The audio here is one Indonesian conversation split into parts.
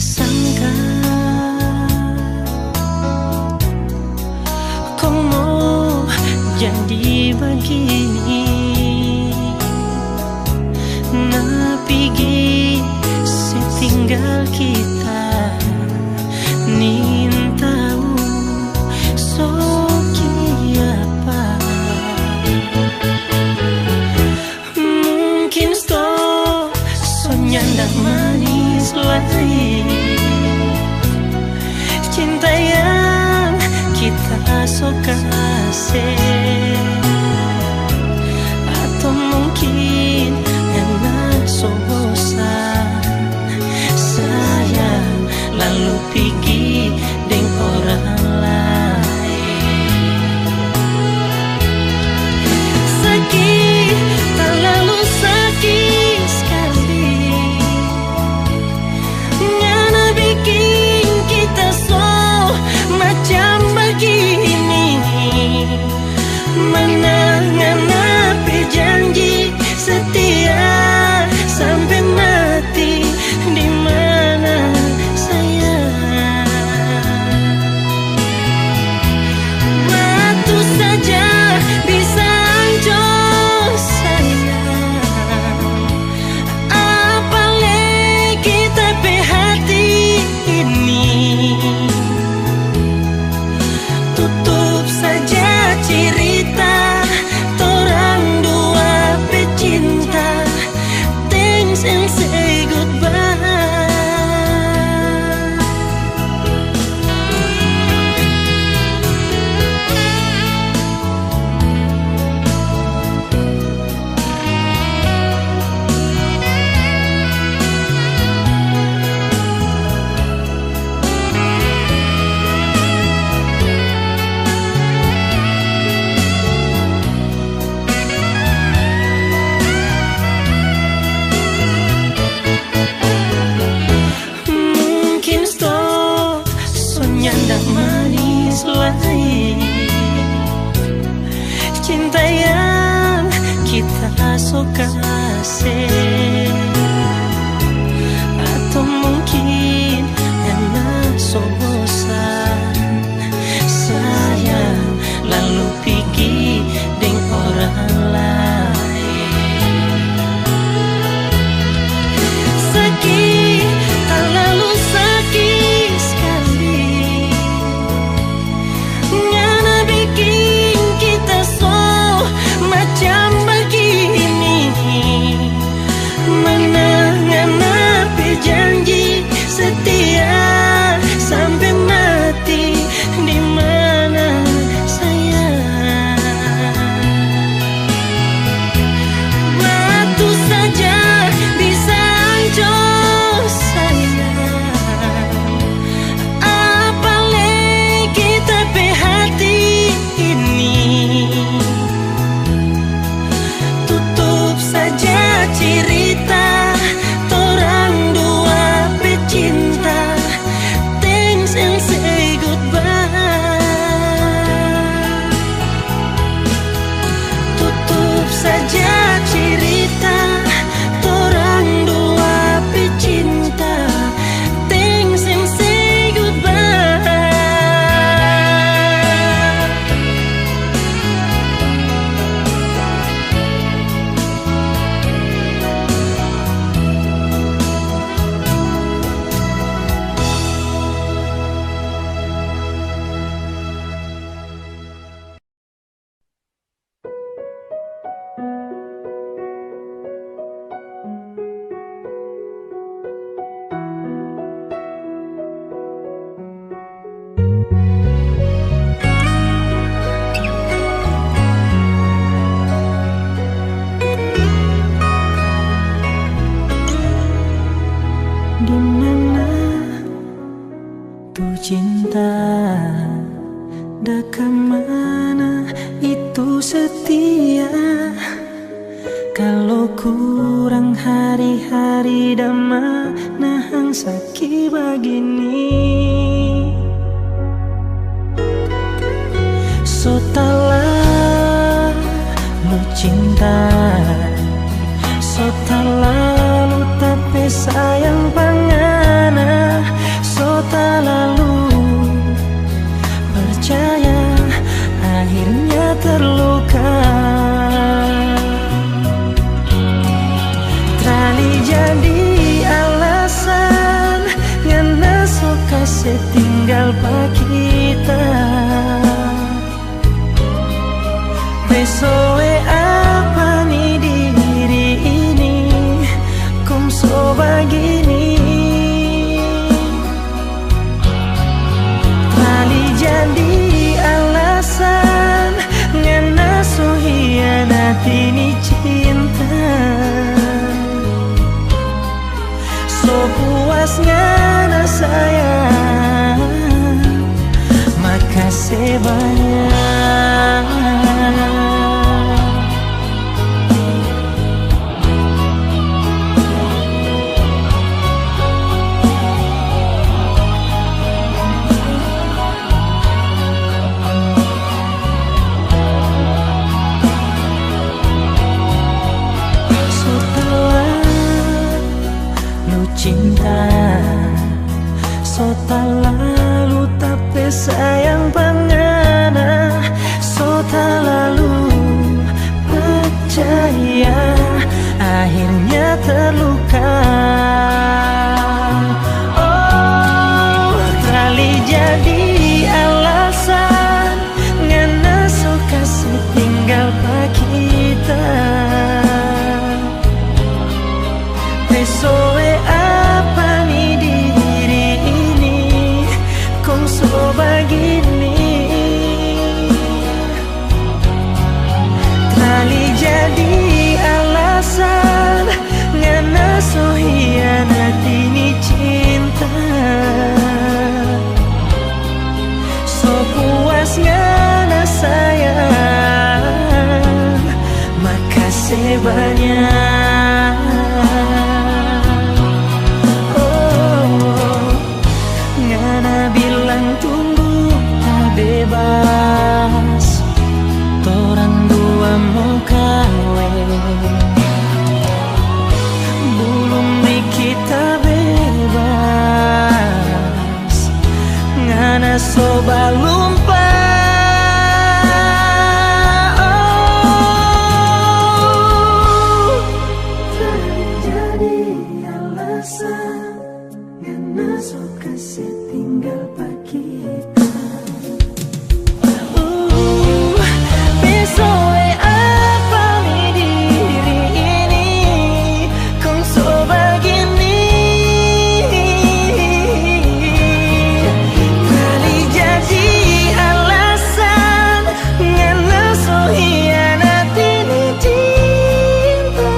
sangka kau mau jadi begini. Napigi setinggal kita nin tahu soki apa. Mungkin nyanda manis lagi cinta yang kita suka kasih, atau mungkin enak so bosan sayang lalu pergi dengan orang lain. Sakit terlalu sakit sekali, ngana bikin kita so macam begini. Mana ngana berjanji setia sampai mati, di mana sayang? Batu saja bisa hancur sayang, apalagi tapi hati ini. Tutup saja cerita torang dua pecinta, thanks and say goodbye. Mungkin nyanda manis lagi cinta yang kita suka kasih, atau mungkin enak so bosan sayang lalu pergi dengan orang lain. Sakit terlalu sakit sekali, ngana bikin kita so macam begini. Mana ngana berjanji setia sampai mati, di mana sayang? Batu saja bisa hancur sayang, apalagi tapi hati ini. Tutup saja cerita torang dua pecinta, thanks and say goodbye. Tutup saja cerita torang dua pecinta, thanks and say goodbye. Di mana tuh cinta, dah kemana itu setia? Kalau kurang hari-hari dah mana hang sakit begini. So talah lu cinta, so talah lu tapi sayang pangana. so puasnya na sayang. Makasih banyak. Cinta so tak lalu tapi sayang pangana, so tak lalu percaya akhirnya terluka. Oh, kali jadi alasan ngana so kasih tinggal pak kita. Pesoe apa nih diri ini kong so begini. Kali jadi alasan ngana so hianat ini cinta. So puas ngana sayang. Makasih banyak. Bilang tunggu tak bebas, torang dua mau kawin. Belum nih kita bebas, ngana soba lupa. Oh, jadi alasan ngana so kasih tinggal pak kita. Pesoe apa nih diri ini kong so begini. Kali jadi alasan ngana so hianat ini cinta.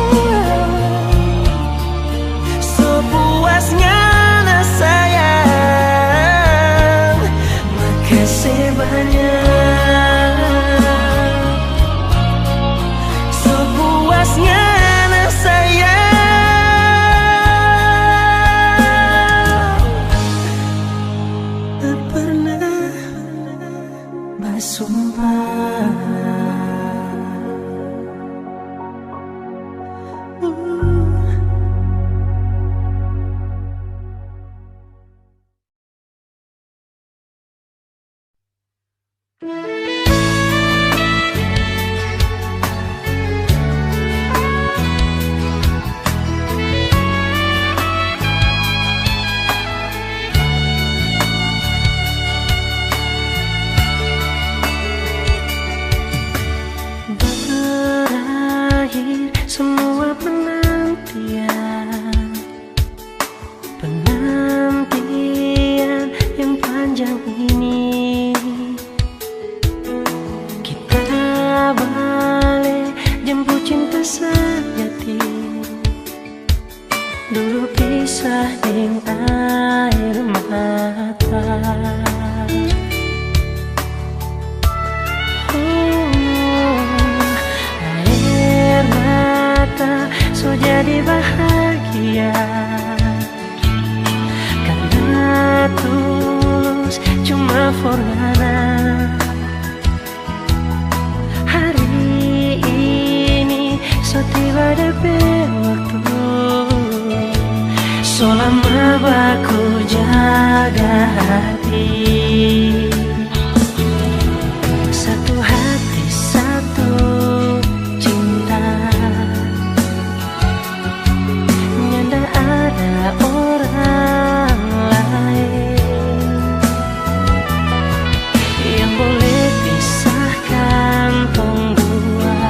So puasnya sayang. Makasih banyak. So puasnya na sayang. Tak pernah bersumpah. Semua penantian yang panjang ini, kita balik jemput cinta sejati. Dulu pisah dengan air mata. So jadi bahagia karena tulus cuma forgana. Hari ini so tiba DP waktu, so lama baku jaga hati. Satu hati satu orang lain yang boleh pisahkan tong dua.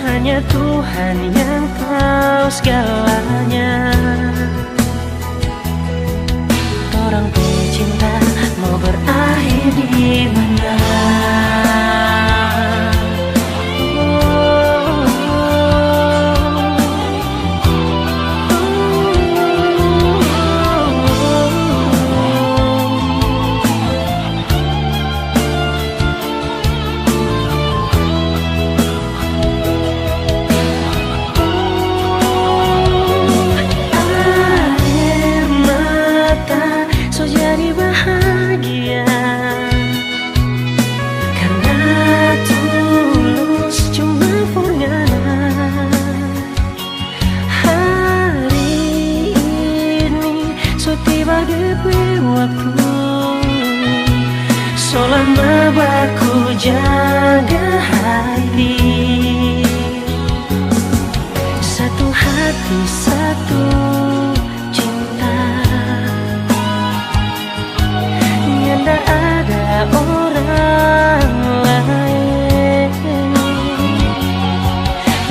Hanya Tuhan yang tahu segalanya. Orang cinta mau berakhir di mana? waktu selama baku jaga hati. Satu hati, satu cinta, nyanda ada orang lain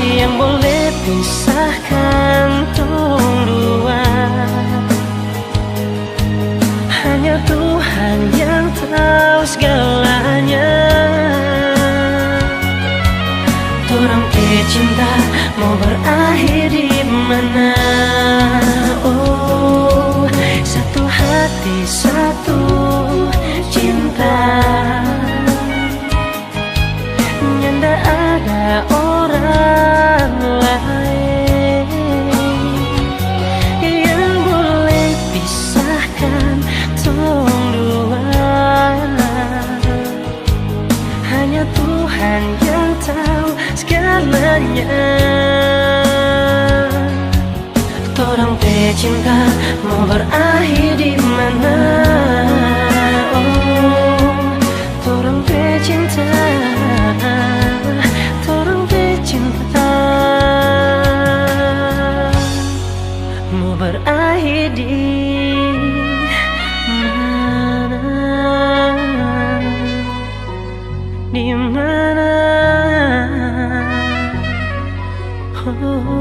yang boleh pisahkan tong dua. Hanya Tuhan yang tahu segalanya. Torang cinta mau berakhir di mana? Oh, satu hati, satu cinta, nyanda ada orang lain yang boleh pisahkan tong dua. Hanya Tuhan yang tahu segalanya. Torang cinta mau berakhir di mana? Oh, torang cinta, torang cinta mau berakhir di mana? Di mana? Oh.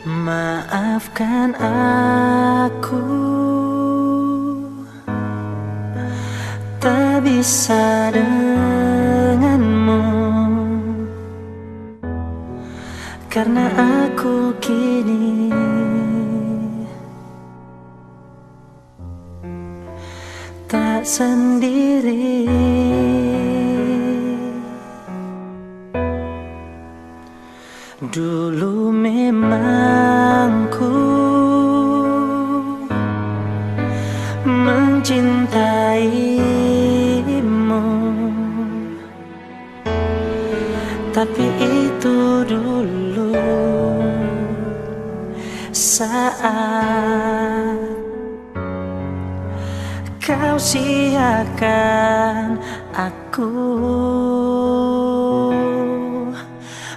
Maafkan aku, tak bisa denganmu, karena aku kini tak sendiri. Dulu memang ku mencintaimu, tapi itu dulu saat kau siakan aku.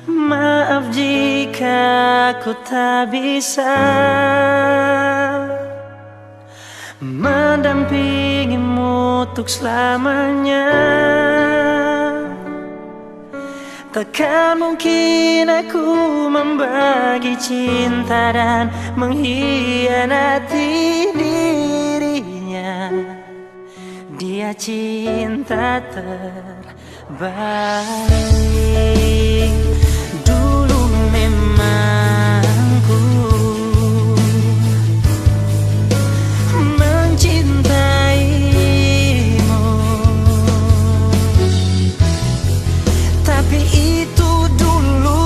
Maaf jika ku tak bisa mendampingimu untuk selamanya. Takkan mungkin aku membagi cinta dan mengkhianati dirinya. Dia cinta terbaik. Dulu memang ku mencintaimu, tapi itu dulu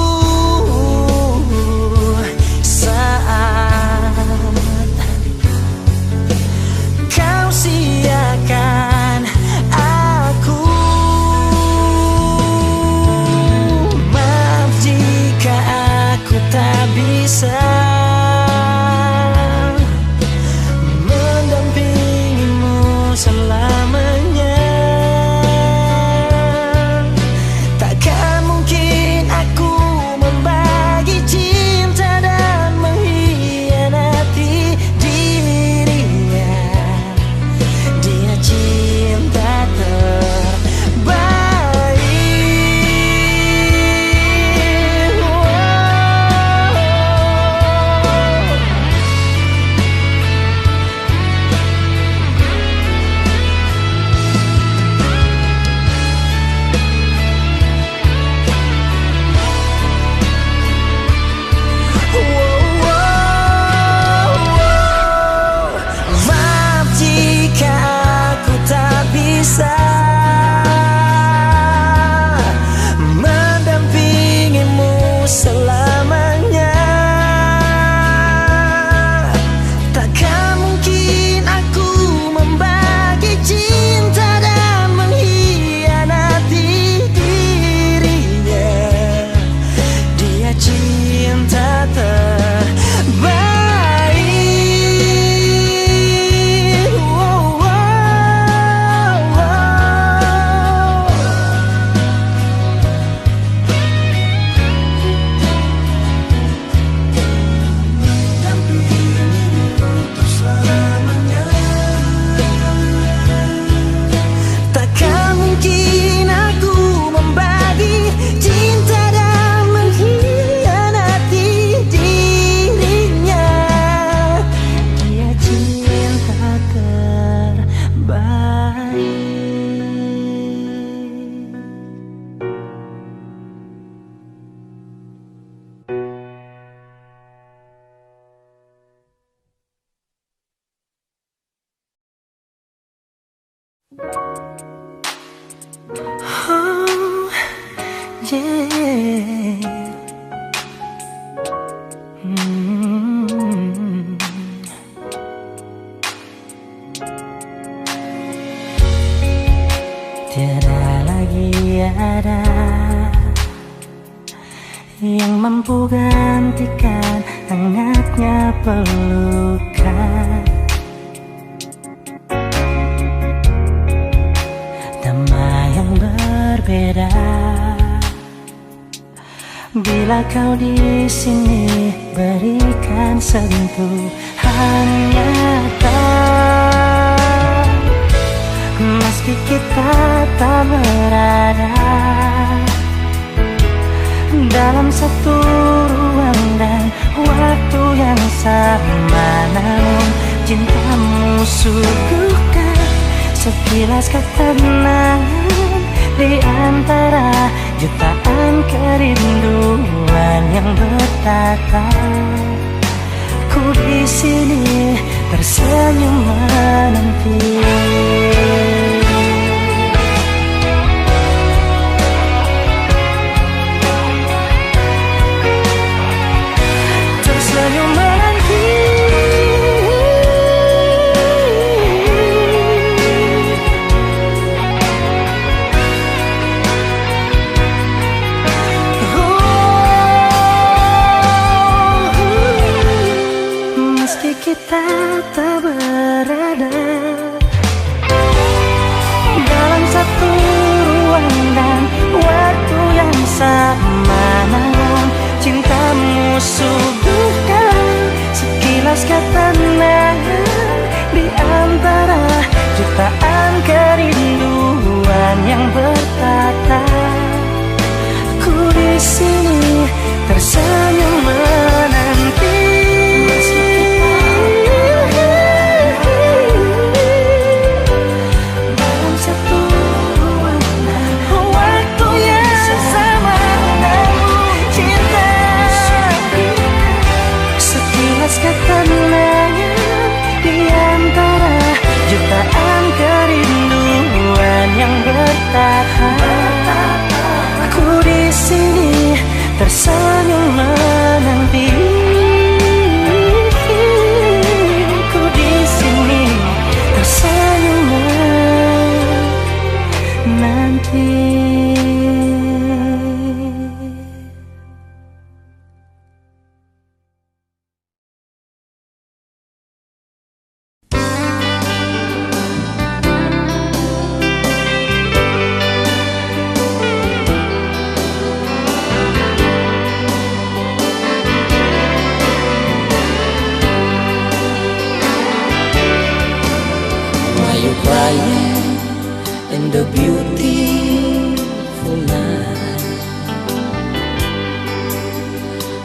saat kau siakan aku. Oh, yeah. Tiada lagi ada yang mampu gantikan hangatnya pelukan, damai yang berbeda. Bila kau di sini berikan sentuhan nyata, meski kita tak berada dalam satu ruang dan waktu yang sama, namun cintamu suguhkan sekilas ketenangan di antara jutaan kerinduan yang bertata. Ku di sini tersenyum menanti. Kita tak berada dalam satu ruang dan waktu yang sama, namun cintamu suguhkan sekilas ketenangan di antara jutaan kerinduan yang bertata. Ku di sini tersenyum menanti. Aku di sini tersenyum menanti. Ku di sini tersenyum menanti. In the beautiful night,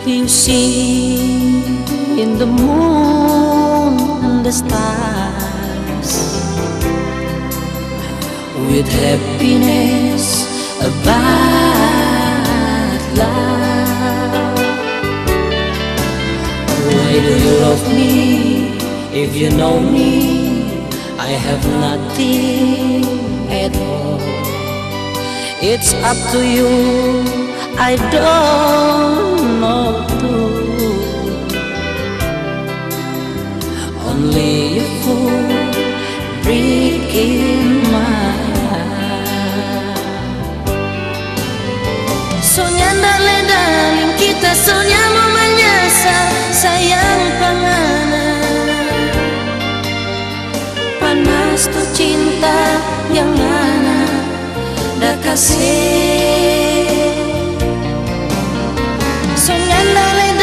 you see in the moon and the stars, with happiness about love. Why do you love me if you know me? I have nothing at all. It's up to you, I don't know too. Only you break in my heart. Sonya daling kita sonya mau menyesal sayang panganan. Panas tu cinta yang mana dah kasih. Sonya daling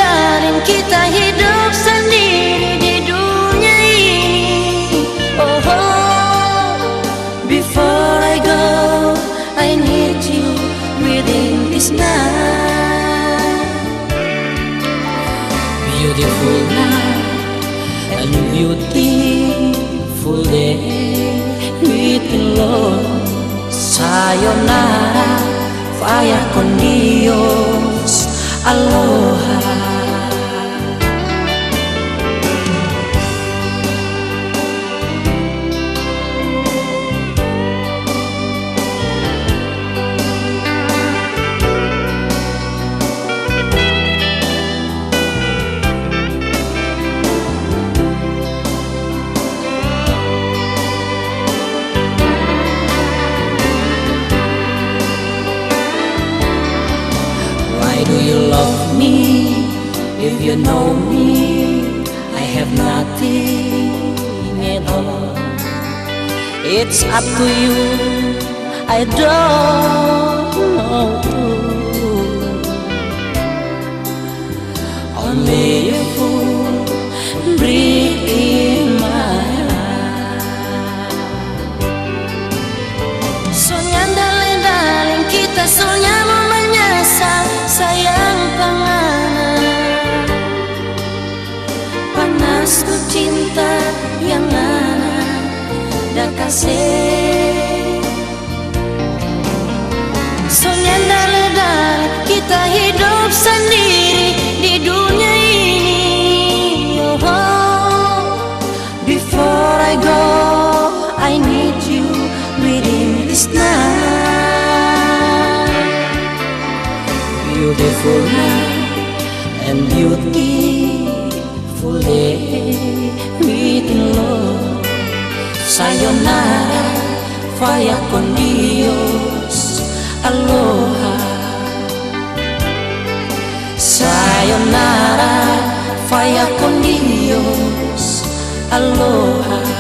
kita hidup sendiri di dunia ini. Oh, oh, before I go, I need you within this night. Beautiful night and beautiful day with love. Sayonara, vaya con Dios, aloha. you know me, I have nothing at all. It's up to you, I don't know. Only a fool breathe in my heart. Soalnya daleng-daleng kita soalnya mau menyesal sayang panganan. Panas ku cinta yang mana dah kasih. Soalnya daleng-daleng kita hidup sendiri di dunia ini. Oh, before I go, I need you within this night. Beautiful night and beautiful day within love. Sayonara, vaya con Dios, aloha. Sayonara, vaya con Dios, aloha.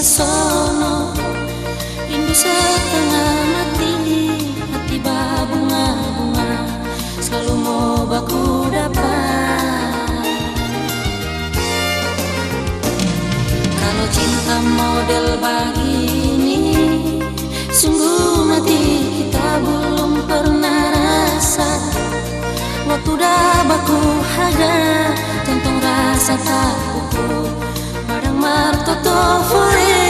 Sono rindu setengah mati, hati babunga-bunga selalu mau baku dapat. Kalau cinta model begini, sungguh mati kita belum pernah rasa. Waktu dah baku ada, jantung rasa tak ukur. Padang martoto fore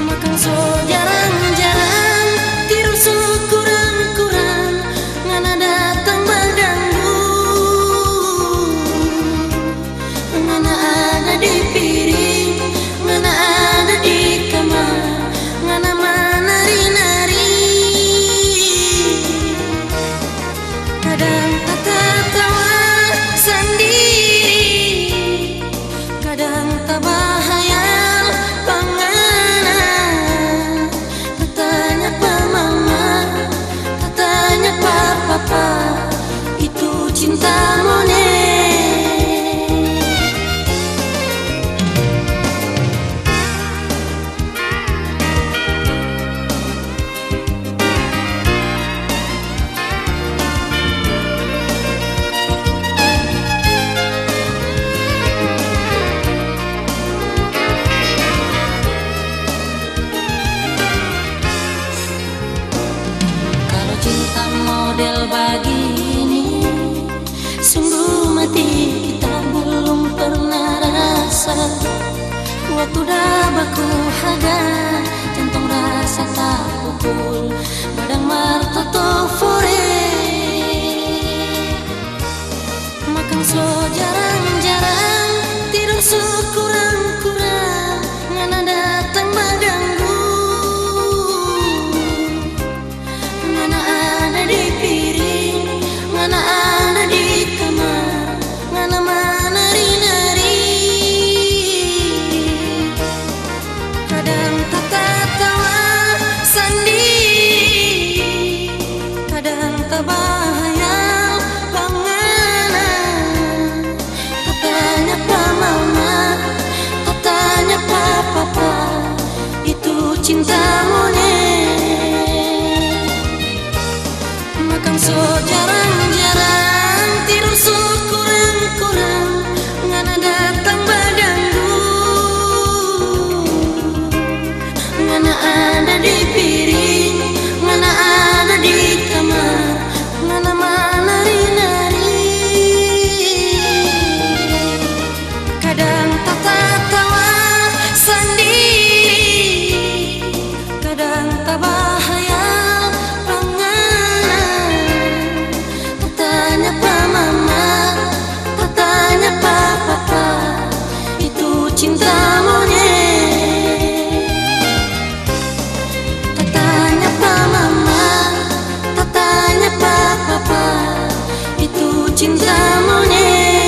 makan so jarang-jarang tidur so kurang-kurang ngana datang mengganggu ngana ada di piring ngana ada di kamar ngana menari-nari kadang tertawa sendiri kadang tak bahayal panganan. Katanya pak mama, katanya pak papa, itu cinta monyet. Cinta model begini, sungguh mati kita belum pernah rasa. Waktu dah baku ada, jantung rasa tak pukul. Badang martoto fore makan so jarang-jarang, tidur so kurang-kurang, ngana datang mengganggu. Di piring, ngana ada di kamar, ngana menari-nari. Kadang tertawa sendiri, bahaya pangan. Katanya pa mama, katanya pa papa, itu cinta monyet. Katanya pa mama, katanya pa papa, itu cinta monyet.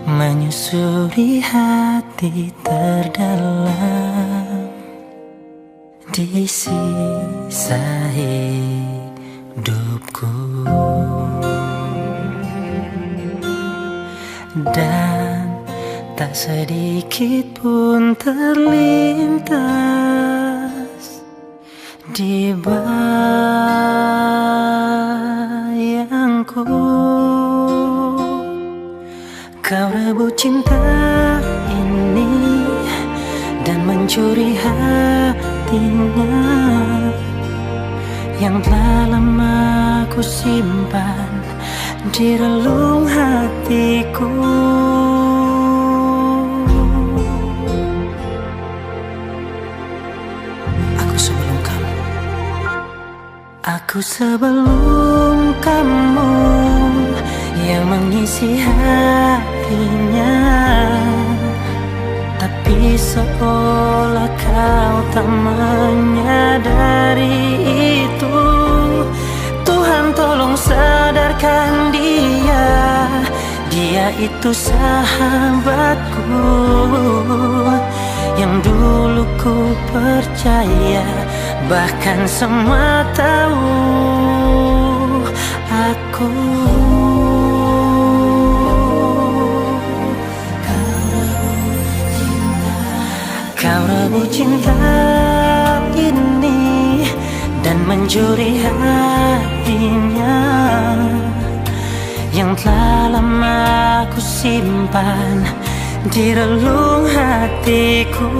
Menyusuri hati terdalam di sisa hidupku, dan tak sedikit pun terlintas di bayangku. Kau rebut cinta ini dan mencuri hatinya yang telah lama ku simpan di relung hatiku. Aku sebelum kamu yang mengisi hatinya, tapi seolah kau tak menyadari itu. Tuhan tolong sadarkan dia, dia itu sahabatku yang dulu ku percaya, bahkan semua tahu aku. Kau rebut cinta ini dan mencuri hatinya yang telah lama ku simpan di relung hatiku.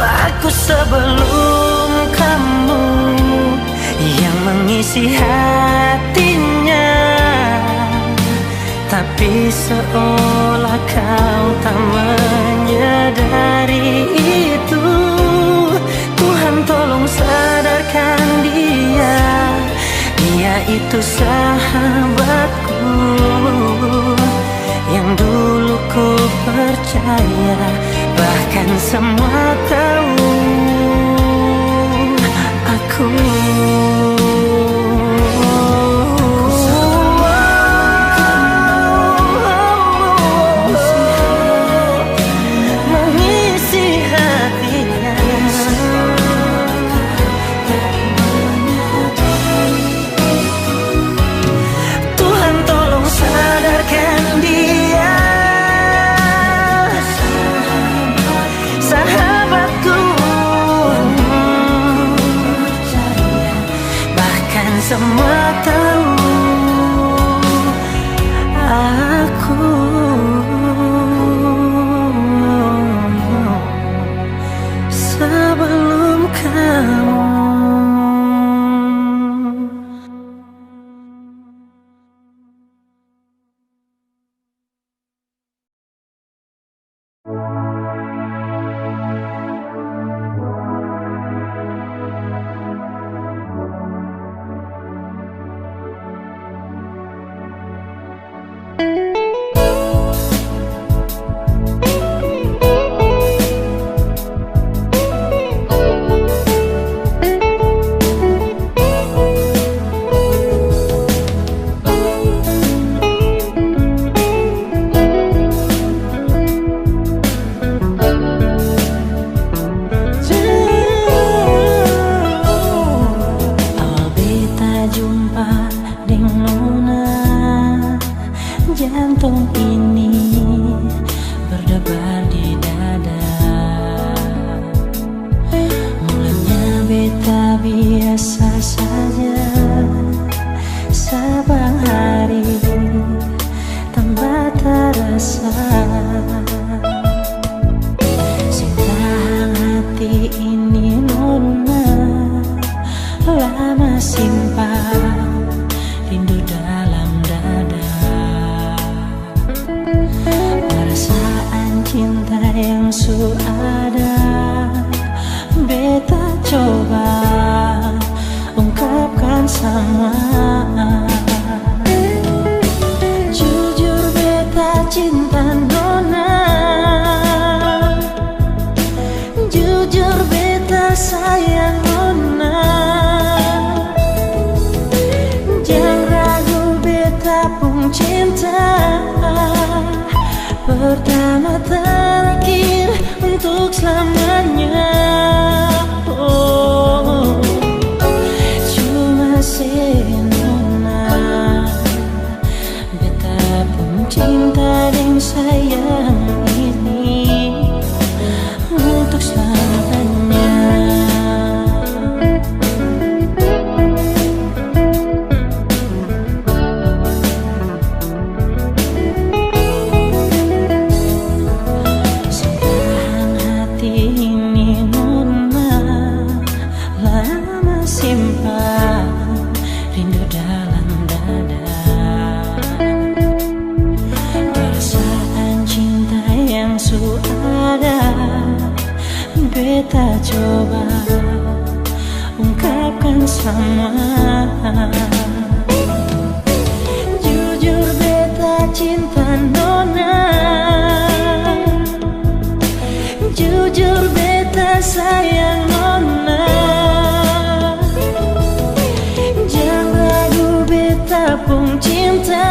Aku sebelum kamu yang mengisi hatinya, tapi seolah kau tak menyadari itu. Tuhan tolong sadarkan dia, dia itu sahabatku yang dulu ku percaya, bahkan semua tahu aku. Semua tahu aku sebelum kamu. jumpa dengan Nona, jantung ini berdebar di dada. Mulanya beta biasa saja, sabang hari tambah terasa. Sintahan hati ini Nona, lama simpan rindu dalam dada. Perasaan cinta yang suada beta coba ungkapkan sama. Jujur beta cinta Nona, jujur beta sayang Nona. Jangan ragu beta pun cinta, pertama terakhir untuk selamanya. Oh, cuma Nona, beta pun cinta dan sayang ini untuk selamanya. Simpan hati ini Nona, lama simpan rindu dalam dada. Perasaan cinta yang suada beta coba ungkapkan sama. Jujur beta cinta Nona, jujur beta sayang Nona. Jangan ragu beta pun cinta,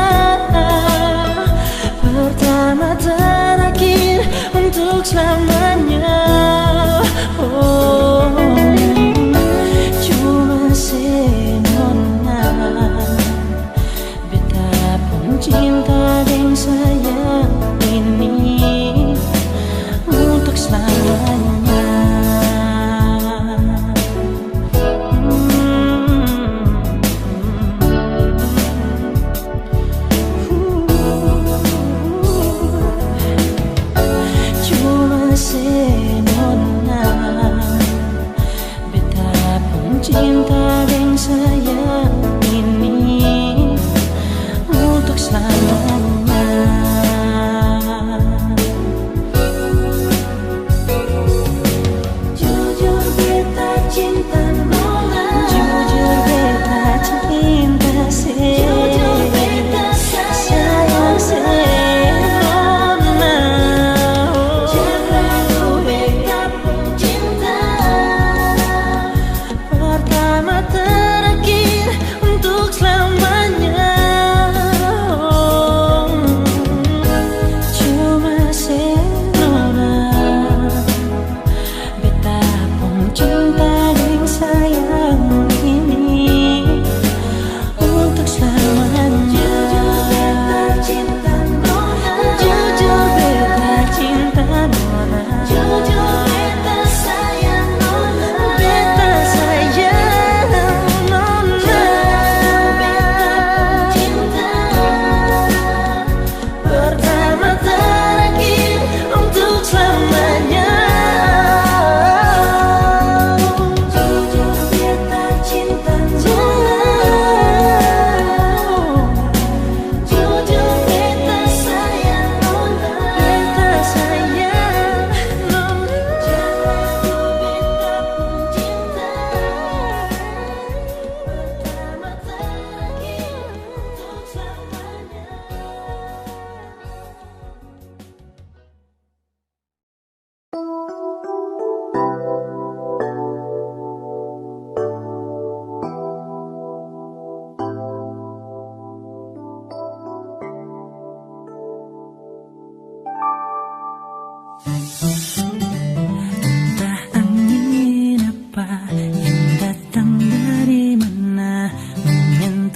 pertama terakhir untuk selamanya. Oh, cuma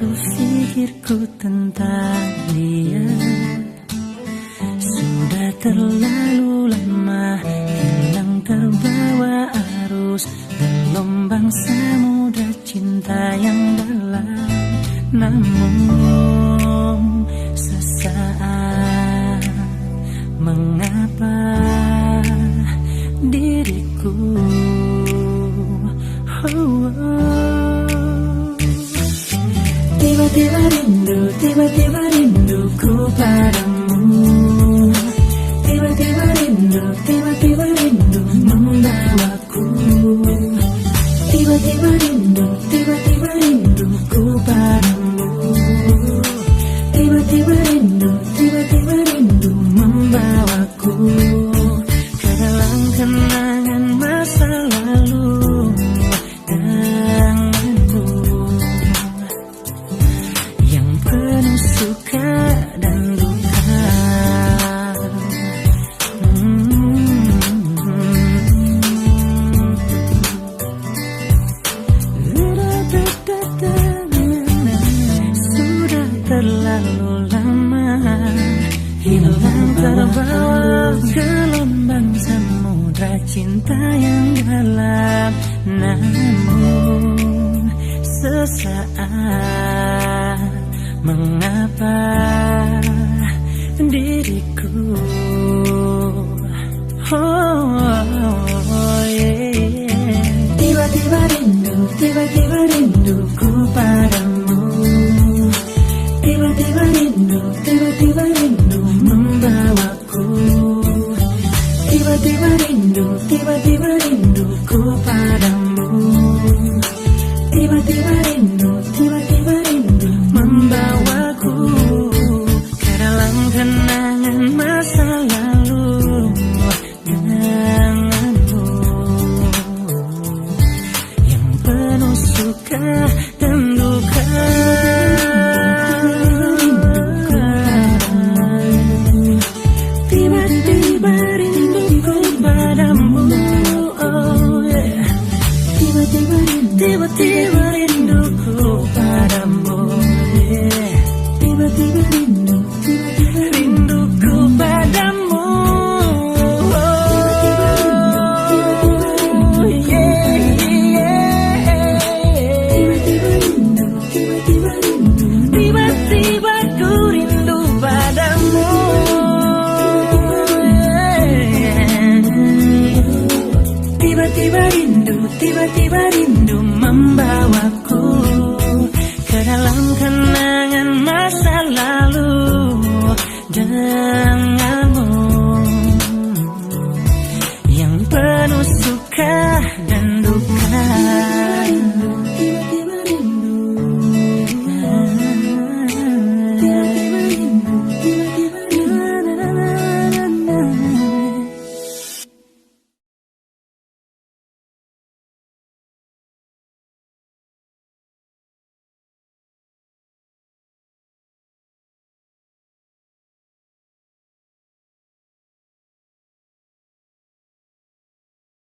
jatuh sihirku tentang dia. Sudah terlalu lama hilang terbawa arus gelombang samudra cinta yang dalam. Namun sesaat mengapa diriku tiba-tiba rinduku padamu. Tiba-tiba rindu membawaku. Tiba-tiba rinduku padamu. Tiba-tiba rindu membawaku ke dalam kenangan masa lalu denganmu yang penuh suka dan duka. Sudah terlalu lama hilang terbawa gelombang samudra cinta yang dalam. Namun sesaat mengapa diriku tiba-tiba rinduku padamu. Tiba-tiba rindu membawaku. Tiba-tiba rinduku padamu. Tiba-tiba rindu membawaku ke dalam kenangan masa lalu denganmu yang penuh suka dan duka. Tiba-tiba rinduku padamu. Oh yeah. Tiba-tiba rinduku padamu. Yeah. Tiba-tiba rinduku padamu. Oh yeah, yeah. Tiba-tiba ku rindu padamu. Tiba-tiba rindu